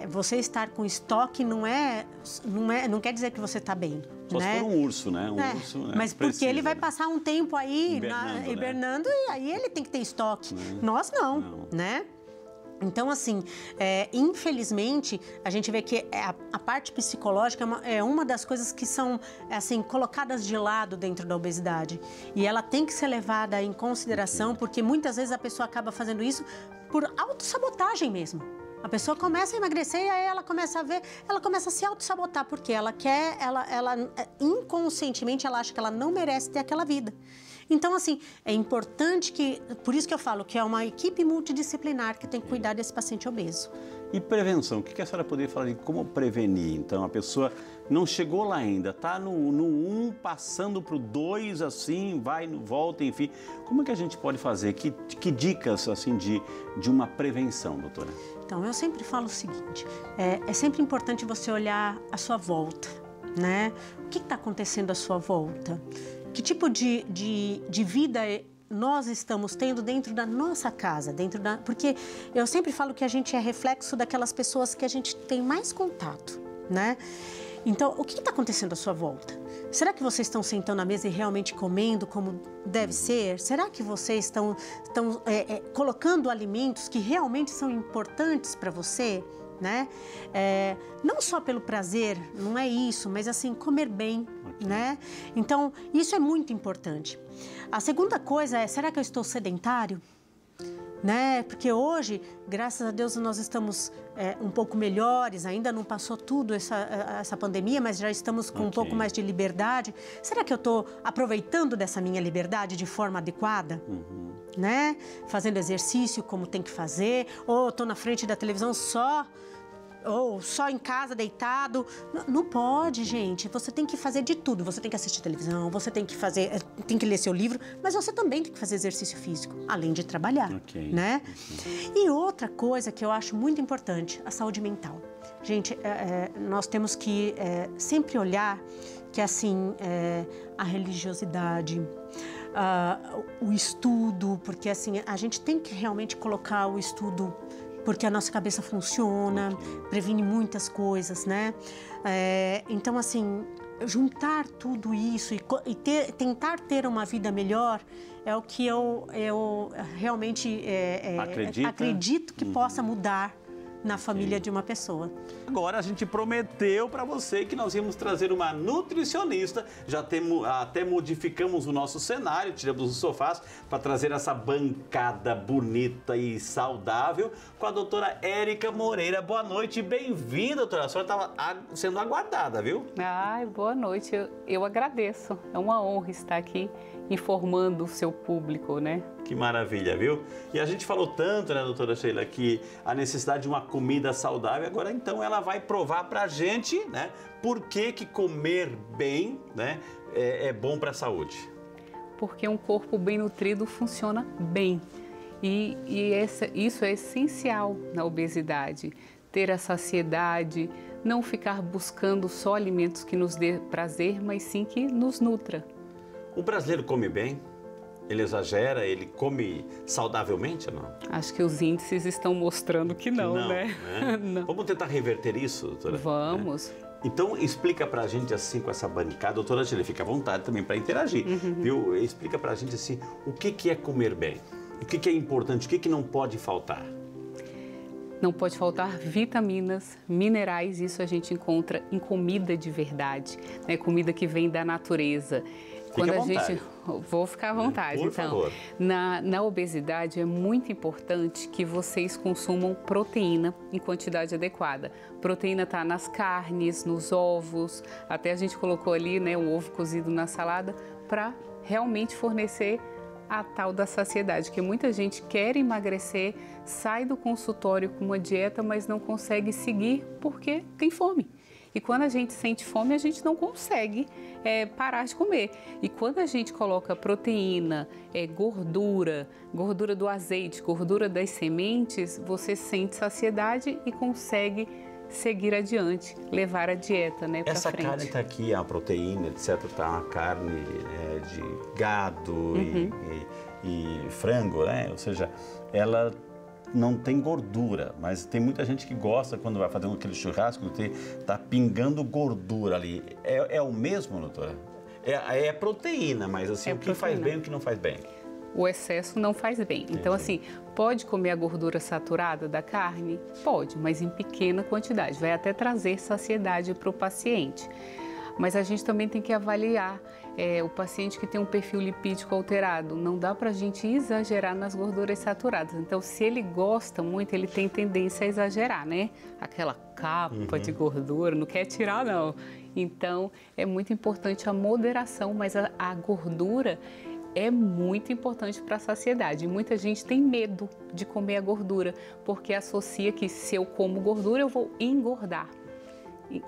você estar com estoque não quer dizer que você está bem. Só né? se for um urso, né? Urso, né? Mas porque precisa, ele vai passar um tempo aí hibernando e aí ele tem que ter estoque. Nós não, né? Então, assim, infelizmente, a gente vê que a parte psicológica é uma das coisas que são, assim, colocadas de lado dentro da obesidade. E ela tem que ser levada em consideração, porque muitas vezes a pessoa acaba fazendo isso por autossabotagem mesmo. A pessoa começa a emagrecer e aí ela começa a se auto-sabotar, porque ela inconscientemente, ela acha que ela não merece ter aquela vida. Então, assim, é importante por isso que eu falo que é uma equipe multidisciplinar que tem que cuidar desse paciente obeso. E prevenção, o que a senhora poderia falar de como prevenir? Então, a pessoa não chegou lá ainda, está no 1, passando para o 2, assim, vai, volta, enfim. Como é que a gente pode fazer? Que dicas, assim, de uma prevenção, doutora? Então, eu sempre falo o seguinte, é sempre importante você olhar à sua volta, né? O que está acontecendo à sua volta? Que tipo de vida nós estamos tendo dentro da nossa casa, porque eu sempre falo que a gente é reflexo daquelas pessoas que a gente tem mais contato, né? Então, o que está acontecendo à sua volta? Será que vocês estão sentando à mesa e realmente comendo como deve ser? Será que vocês estão colocando alimentos que realmente são importantes para você? Né? Não só pelo prazer, não é isso, mas assim, comer bem, né? Então, isso é muito importante. A segunda coisa é, será que eu estou sedentário? Né? Porque hoje, graças a Deus, nós estamos um pouco melhores, ainda não passou tudo essa pandemia, mas já estamos com um pouco mais de liberdade. Será que eu estou aproveitando dessa minha liberdade de forma adequada? Né? Fazendo exercício como tem que fazer, ou estou na frente da televisão ou só em casa deitado. Não pode, gente. Você tem que fazer de tudo. Você tem que assistir televisão, você tem que ler seu livro, mas você também tem que fazer exercício físico, além de trabalhar, né? E outra coisa que eu acho muito importante, a saúde mental. Gente, nós temos que sempre olhar que, assim, a religiosidade, o estudo, porque, assim, a gente tem que realmente colocar o estudo porque a nossa cabeça funciona, previne muitas coisas, né? Então, assim, juntar tudo isso e tentar ter uma vida melhor é o que eu realmente acredito que possa mudar na família de uma pessoa. Agora a gente prometeu para você que nós íamos trazer uma nutricionista. Já até modificamos o nosso cenário, tiramos os sofás para trazer essa bancada bonita e saudável com a doutora Érica Moreira. Boa noite e bem-vinda, doutora. A senhora estava sendo aguardada, viu? Ai, boa noite. Eu agradeço. É uma honra estar aqui informando o seu público, né? Que maravilha, viu? E a gente falou tanto, né, doutora Sheila, que a necessidade de uma comida saudável, agora então ela vai provar pra gente, né, por que comer bem, né, é bom para a saúde. Porque um corpo bem nutrido funciona bem. E isso é essencial na obesidade. Ter a saciedade, não ficar buscando só alimentos que nos dê prazer, mas sim que nos nutra. O brasileiro come bem? Ele exagera? Ele come saudavelmente ou não? Acho que os índices estão mostrando que não, né? Não. Vamos tentar reverter isso, doutora? Vamos. Então, explica pra gente assim, com essa bancada, doutora Sheila, fica à vontade também para interagir, viu? Explica pra gente assim, o que é comer bem? O que é importante? O que não pode faltar? Não pode faltar vitaminas, minerais, isso a gente encontra em comida de verdade, né? Comida que vem da natureza. Fica à vontade. Vou ficar à vontade. Por então, favor. Na obesidade é muito importante que vocês consumam proteína em quantidade adequada. Proteína está nas carnes, nos ovos, até a gente colocou ali, né, o ovo cozido na salada para realmente fornecer a tal da saciedade, que muita gente quer emagrecer, sai do consultório com uma dieta, mas não consegue seguir porque tem fome. E quando a gente sente fome, a gente não consegue parar de comer. E quando a gente coloca proteína, gordura do azeite, gordura das sementes, você sente saciedade e consegue seguir adiante, levar a dieta, né, para frente. Essa carne está aqui, a proteína, etc, está uma carne de gado e frango, né? Ou seja, ela não tem gordura, mas tem muita gente que gosta quando vai fazer aquele churrasco, tá pingando gordura ali. É o mesmo, doutora? É proteína, mas assim, o que faz bem e o que não faz bem? O excesso não faz bem. Entendi. Então, assim, pode comer a gordura saturada da carne? Pode, mas em pequena quantidade. Vai até trazer saciedade para o paciente. Mas a gente também tem que avaliar o paciente que tem um perfil lipídico alterado. Não dá para a gente exagerar nas gorduras saturadas. Então, se ele gosta muito, ele tem tendência a exagerar, né? Aquela capa de gordura, não quer tirar, não. Então, é muito importante a moderação, mas a gordura é muito importante para a saciedade. Muita gente tem medo de comer a gordura, porque associa que se eu como gordura, eu vou engordar.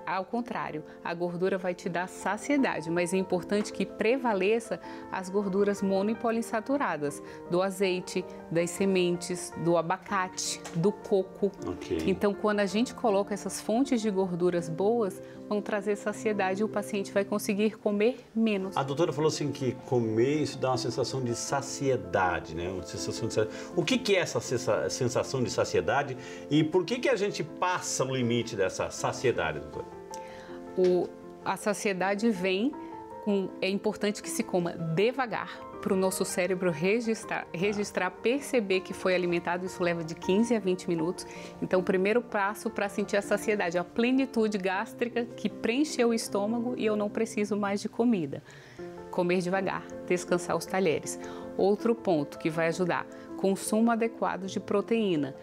Ao contrário, a gordura vai te dar saciedade, mas é importante que prevaleça as gorduras mono e poliinsaturadas, do azeite, das sementes, do abacate, do coco. Okay. Então, quando a gente coloca essas fontes de gorduras boas, vão trazer saciedade e o paciente vai conseguir comer menos. A doutora falou assim que comer isso dá uma sensação de saciedade, né? Uma sensação de saciedade. O que é essa sensação de saciedade e por que a gente passa o limite dessa saciedade, doutora? A saciedade vem é importante que se coma devagar para o nosso cérebro registrar, perceber que foi alimentado. Isso leva de 15 a 20 minutos. Então, o primeiro passo para sentir a saciedade, a plenitude gástrica que preencheu o estômago e eu não preciso mais de comida. Comer devagar, descansar os talheres. Outro ponto que vai ajudar, consumo adequado de proteína.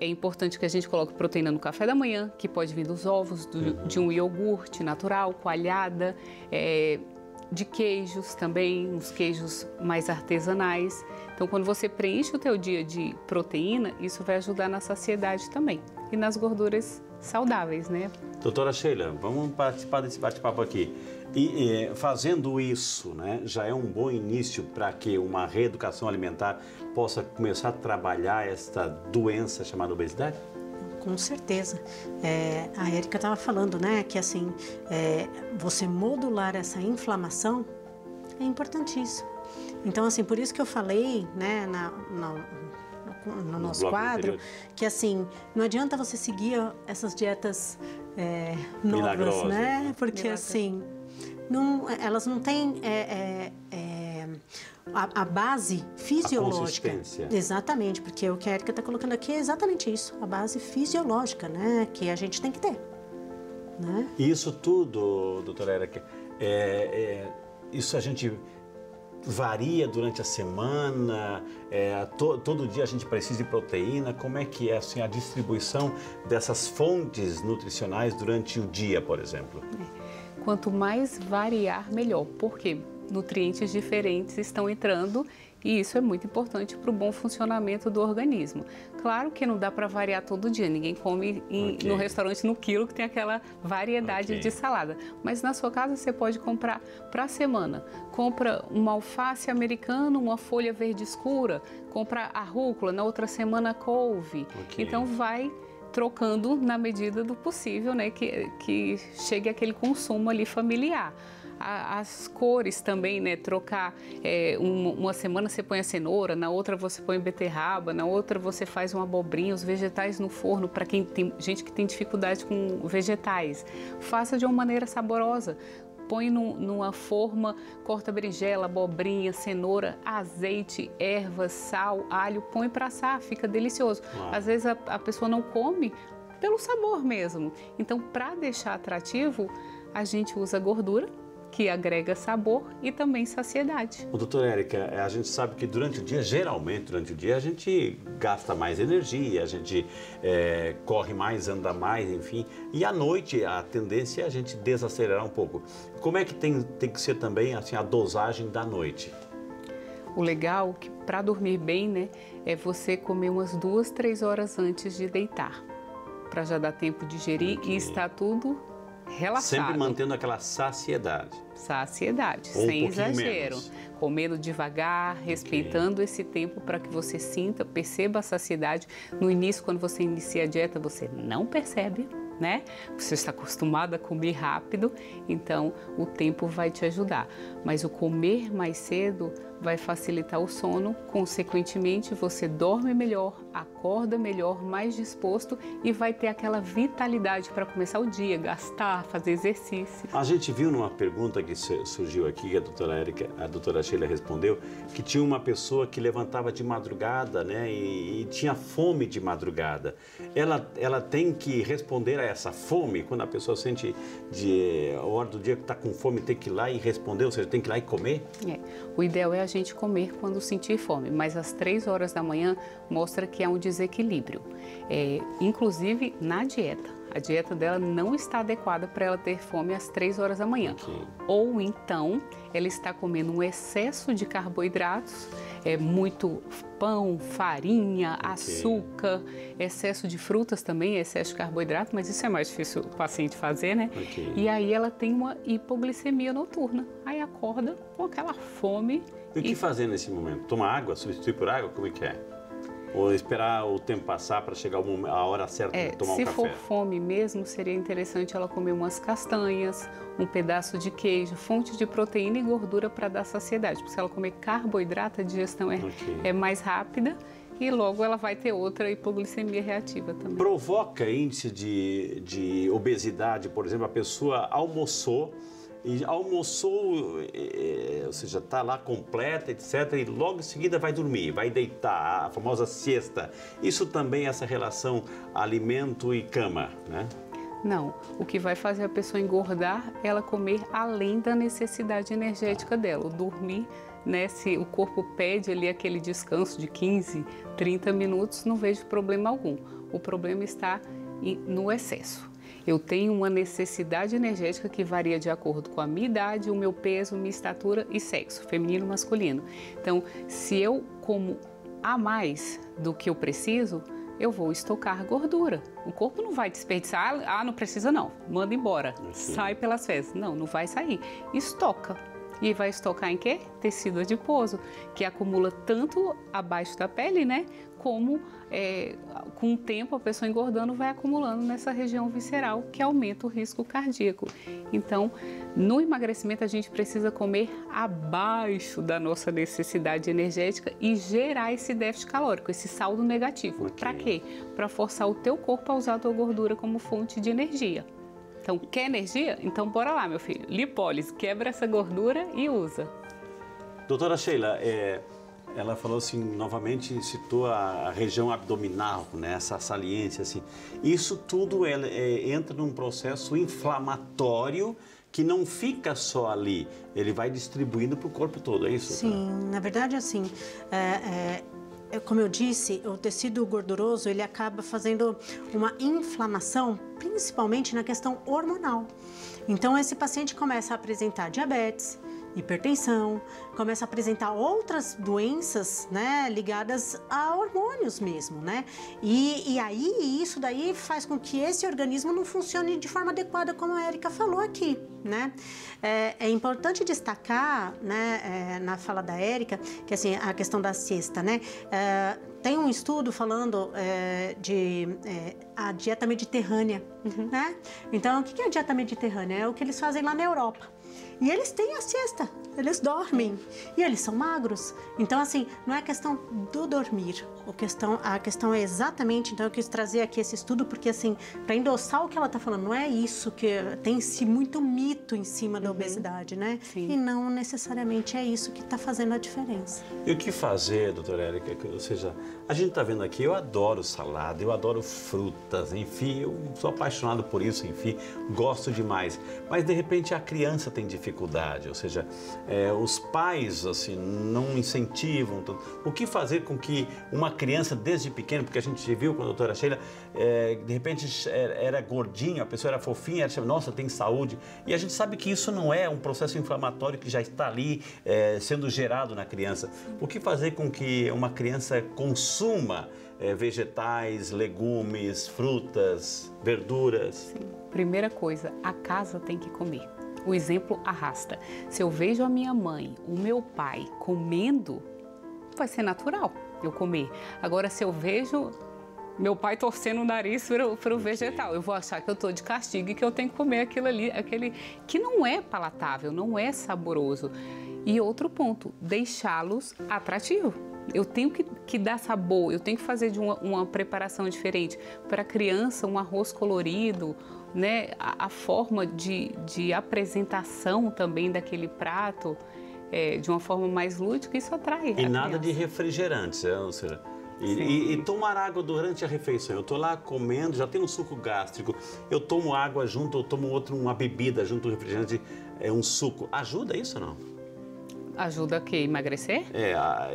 É importante que a gente coloque proteína no café da manhã, que pode vir dos ovos, de um iogurte natural, coalhada, de queijos também, uns queijos mais artesanais. Então, quando você preenche o teu dia de proteína, isso vai ajudar na saciedade também e nas gorduras saudáveis, né? Doutora Sheila, vamos participar desse bate-papo aqui. E fazendo isso, né, já é um bom início para que uma reeducação alimentar possa começar a trabalhar esta doença chamada obesidade? Com certeza. A Érica estava falando, né, que assim, você modular essa inflamação é importantíssimo. Então, assim, por isso que eu falei, né, no nosso quadro, anterior, que assim, não adianta você seguir essas dietas novas, né? Porque assim, elas não têm a base fisiológica. Exatamente, porque o que a Érica está colocando aqui é exatamente isso, a base fisiológica, né? Que a gente tem que ter. Né? E isso tudo, doutora Érica, isso a gente varia durante a semana, todo dia a gente precisa de proteína. Como é que é assim, a distribuição dessas fontes nutricionais durante o dia, por exemplo? Quanto mais variar, melhor. Por quê? Nutrientes diferentes estão entrando e isso é muito importante para o bom funcionamento do organismo. Claro que não dá para variar todo dia, ninguém come no restaurante no quilo que tem aquela variedade de salada. Mas na sua casa você pode comprar para a semana. Compra uma alface americana, uma folha verde escura, compra a rúcula, na outra semana couve. Então vai trocando na medida do possível, né, que chegue aquele consumo ali familiar. As cores também, né? Trocar, uma semana você põe a cenoura, na outra você põe beterraba, na outra você faz uma abobrinha, os vegetais no forno, para quem tem gente que tem dificuldade com vegetais. Faça de uma maneira saborosa. Põe numa forma, corta berinjela, abobrinha, cenoura, azeite, ervas, sal, alho, põe para assar, fica delicioso. Às vezes a pessoa não come pelo sabor mesmo. Então, para deixar atrativo, a gente usa gordura, que agrega sabor e também saciedade. Doutora Érica, a gente sabe que geralmente durante o dia, a gente gasta mais energia, a gente corre mais, anda mais, enfim. E à noite, a tendência é a gente desacelerar um pouco. Como é que tem que ser também assim, a dosagem da noite? O legal, que para dormir bem, né, é você comer umas 2, 3 horas antes de deitar, para já dar tempo de digerir e estar tudo relaxado. Sempre mantendo aquela saciedade. Saciedade, Ou um sem pouquinho exagero. menos. Comendo devagar, respeitando esse tempo para que você sinta, perceba a saciedade. No início, quando você inicia a dieta, você não percebe, né? Você está acostumado a comer rápido, então o tempo vai te ajudar. Mas o comer mais cedo vai facilitar o sono, consequentemente você dorme melhor, acorda melhor, mais disposto e vai ter aquela vitalidade para começar o dia, gastar, fazer exercício. A gente viu numa pergunta que surgiu aqui, que a doutora Sheila respondeu, que tinha uma pessoa que levantava de madrugada, né, e tinha fome de madrugada. Ela tem que responder a essa fome, quando a pessoa sente a hora do dia que está com fome, tem que ir lá e responder, ou seja, tem que ir lá e comer? O ideal é a gente comer quando sentir fome, mas às 3 horas da manhã mostra que há um desequilíbrio, inclusive na dieta. A dieta dela não está adequada para ela ter fome às 3 horas da manhã. Okay. Ou então, ela está comendo um excesso de carboidratos, muito pão, farinha, açúcar, excesso de frutas também, excesso de carboidrato, mas isso é mais difícil o paciente fazer, né? Okay. E aí ela tem uma hipoglicemia noturna. Aí acorda com aquela fome. E o que fazer nesse momento? Tomar água? Substituir por água? Como é que é? Ou esperar o tempo passar para chegar a hora certa de tomar um café? Se for fome mesmo, seria interessante ela comer umas castanhas, um pedaço de queijo, fonte de proteína e gordura para dar saciedade. Porque se ela comer carboidrato, a digestão é mais rápida e logo ela vai ter outra hipoglicemia reativa também. Provoca índice de obesidade, por exemplo, a pessoa almoçou, ou seja, está lá completa, etc. E logo em seguida vai dormir, vai deitar, a famosa siesta. Isso também, essa relação alimento e cama, né? Não, o que vai fazer a pessoa engordar é ela comer além da necessidade energética dela. O dormir, né, se o corpo pede ali aquele descanso de 15, 30 minutos, não vejo problema algum. O problema está no excesso. Eu tenho uma necessidade energética que varia de acordo com a minha idade, o meu peso, minha estatura e sexo, feminino e masculino. Então, se eu como a mais do que eu preciso, eu vou estocar gordura. O corpo não vai desperdiçar, não precisa não, manda embora, sai pelas fezes. Não, não vai sair, estoca. E vai estocar em quê? Tecido adiposo, que acumula tanto abaixo da pele, né? Como com o tempo a pessoa engordando vai acumulando nessa região visceral, que aumenta o risco cardíaco. Então, no emagrecimento a gente precisa comer abaixo da nossa necessidade energética e gerar esse déficit calórico, esse saldo negativo. Okay. Para quê? Para forçar o teu corpo a usar a tua gordura como fonte de energia. Então, quer energia? Então, bora lá, meu filho. Lipólise, quebra essa gordura e usa. Doutora Sheila, ela falou assim, novamente citou a região abdominal, né, essa saliência, assim. Isso tudo entra num processo inflamatório que não fica só ali, ele vai distribuindo para o corpo todo, é isso? Sim, na verdade, assim, como eu disse, o tecido gorduroso, ele acaba fazendo uma inflamação, principalmente na questão hormonal. Então, esse paciente começa a apresentar diabetes, hipertensão, começa a apresentar outras doenças, né, ligadas a hormônios mesmo, né? E aí, isso daí faz com que esse organismo não funcione de forma adequada, como a Érica falou aqui, né? É importante destacar, né, na fala da Érica, que assim, a questão da siesta, né? Tem um estudo falando de a dieta mediterrânea, né? Então, o que é a dieta mediterrânea? É o que eles fazem lá na Europa. E eles têm a siesta, eles dormem e eles são magros. Então, assim, não é questão do dormir. A questão é exatamente, então eu quis trazer aqui esse estudo porque, assim, para endossar o que ela está falando, não é isso que tem-se muito mito em cima da obesidade, né? Sim. E não necessariamente é isso que está fazendo a diferença. E o que fazer, doutora Érica? Ou seja, a gente está vendo aqui, eu adoro salada, eu adoro frutas, enfim, eu sou apaixonado por isso, enfim, gosto demais. Mas, de repente, a criança tem dificuldade dificuldade, ou seja, os pais assim não incentivam tanto. O que fazer com que uma criança desde pequena, porque a gente viu com a doutora Sheila, de repente era gordinha, a pessoa era fofinha, ela achava, nossa, tem saúde, e a gente sabe que isso não é um processo inflamatório que já está ali sendo gerado na criança. O que fazer com que uma criança consuma vegetais, legumes, frutas, verduras? Sim. Primeira coisa, a casa tem que comer. O exemplo arrasta. Se eu vejo a minha mãe, o meu pai comendo, vai ser natural eu comer. Agora, se eu vejo meu pai torcendo o nariz para o vegetal, eu vou achar que eu estou de castigo e que eu tenho que comer aquilo ali, aquele que não é palatável, não é saboroso. E outro ponto, deixá-los atrativos. Eu tenho que dar sabor, eu tenho que fazer de uma preparação diferente. Para a criança, um arroz colorido, né? A forma de apresentação também daquele prato, de uma forma mais lúdica, isso atrai. E nada de refrigerantes, ou seja, e tomar água durante a refeição. Eu estou lá comendo, já tem um suco gástrico, eu tomo água junto, eu tomo uma bebida junto ao refrigerante, um suco. Ajuda isso ou não? Ajuda a quê? Emagrecer?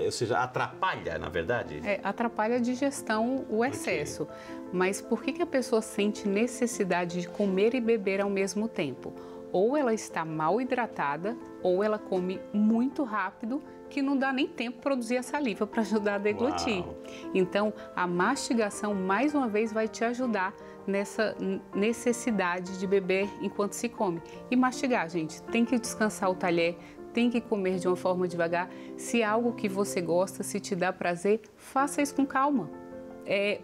Ou seja, atrapalha, na verdade? Atrapalha a digestão, o excesso. Okay. Mas por que a pessoa sente necessidade de comer e beber ao mesmo tempo? Ou ela está mal hidratada, ou ela come muito rápido, que não dá nem tempo para produzir a saliva para ajudar a deglutir. Uau. Então, a mastigação, mais uma vez, vai te ajudar nessa necessidade de beber enquanto se come. E mastigar, gente, tem que descansar o talher, tem que comer de uma forma devagar. Se é algo que você gosta, se te dá prazer, faça isso com calma.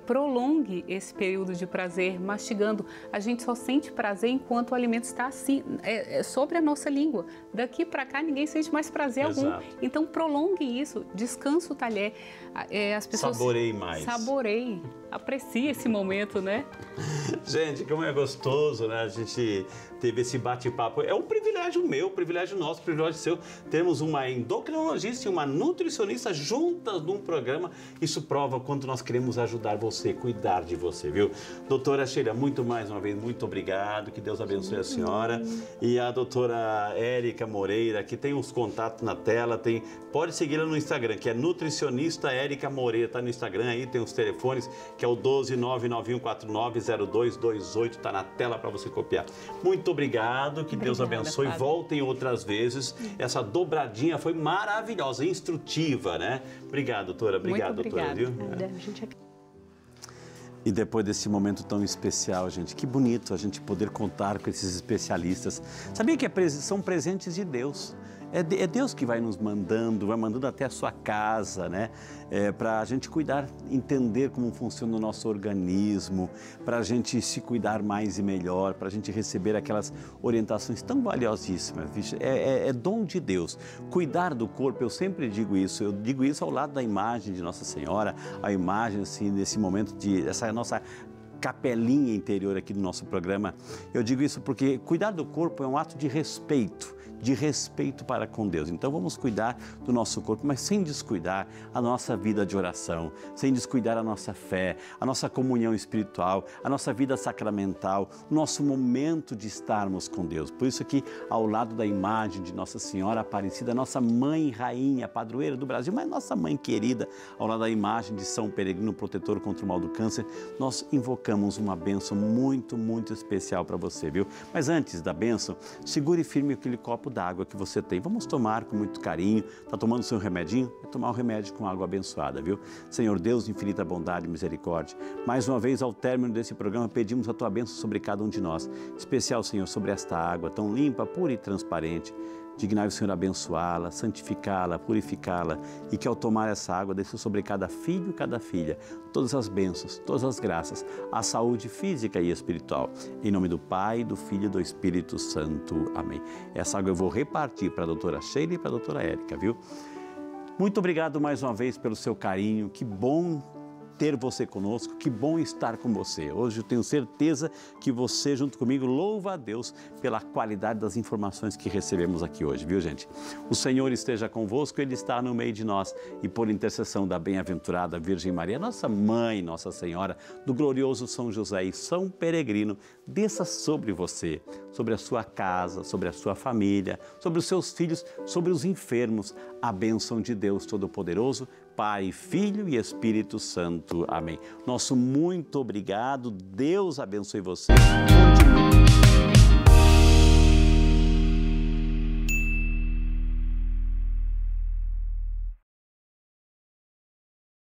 Prolongue esse período de prazer mastigando. A gente só sente prazer enquanto o alimento está assim, sobre a nossa língua. Daqui para cá ninguém sente mais prazer algum. Então prolongue isso, descansa o talher. As pessoas saboreie mais. Saboreie, aprecie esse momento, né? Gente, como é gostoso, né? A gente teve esse bate-papo. É um privilégio meu, privilégio nosso, privilégio seu. Temos uma endocrinologista e uma nutricionista juntas num programa. Isso prova o quanto nós queremos ajudar você, cuidar de você, viu? Doutora Sheila, mais uma vez, muito obrigado. Que Deus abençoe a senhora. E a doutora Érica Moreira, que tem os contatos na tela, pode segui-la no Instagram, que é nutricionista Érica Moreira. Está no Instagram aí, tem os telefones, que é o 12991490228, está na tela para você copiar. Muito obrigado, que Deus abençoe. Fábio. Voltem outras vezes. Essa dobradinha foi maravilhosa, instrutiva, né? Obrigado, doutora. Obrigado, doutora. Viu? E depois desse momento tão especial, gente, que bonito a gente poder contar com esses especialistas. Sabia que são presentes de Deus? É Deus que vai nos mandando, vai mandando até a sua casa, né? Para a gente cuidar, entender como funciona o nosso organismo, para a gente se cuidar mais e melhor, para a gente receber aquelas orientações tão valiosíssimas. É dom de Deus. Cuidar do corpo, eu sempre digo isso. Eu digo isso ao lado da imagem de Nossa Senhora, a imagem, assim, desse momento, essa nossa capelinha interior aqui do nosso programa. Eu digo isso porque cuidar do corpo é um ato de respeito para com Deus. Então vamos cuidar do nosso corpo, mas sem descuidar a nossa vida de oração, sem descuidar a nossa fé, a nossa comunhão espiritual, a nossa vida sacramental, o nosso momento de estarmos com Deus. Por isso que ao lado da imagem de Nossa Senhora Aparecida, nossa mãe rainha, padroeira do Brasil, mas nossa mãe querida, ao lado da imagem de São Peregrino, protetor contra o mal do câncer, nós invocamos uma bênção muito, muito especial para você, viu? Mas antes da bênção, segure firme aquele copo d'água que você tem. Vamos tomar com muito carinho. Está tomando o seu remedinho? É tomar o remédio com água abençoada, viu? Senhor Deus, infinita bondade e misericórdia. Mais uma vez, ao término desse programa, pedimos a tua bênção sobre cada um de nós. Especial, Senhor, sobre esta água tão limpa, pura e transparente. Dignai o Senhor abençoá-la, santificá-la, purificá-la e que ao tomar essa água desça sobre cada filho e cada filha todas as bênçãos, todas as graças, a saúde física e espiritual. Em nome do Pai, do Filho e do Espírito Santo. Amém. Essa água eu vou repartir para a doutora Sheila e para a doutora Érica, viu? Muito obrigado mais uma vez pelo seu carinho. Que bom ter você conosco, que bom estar com você. Hoje eu tenho certeza que você, junto comigo, louva a Deus pela qualidade das informações que recebemos aqui hoje, viu, gente? O Senhor esteja convosco, Ele está no meio de nós e por intercessão da bem-aventurada Virgem Maria, nossa mãe, Nossa Senhora, do glorioso São José e São Peregrino, desça sobre você, sobre a sua casa, sobre a sua família, sobre os seus filhos, sobre os enfermos, a bênção de Deus Todo-Poderoso, Pai, Filho e Espírito Santo. Amém. Nosso muito obrigado. Deus abençoe você. Continue.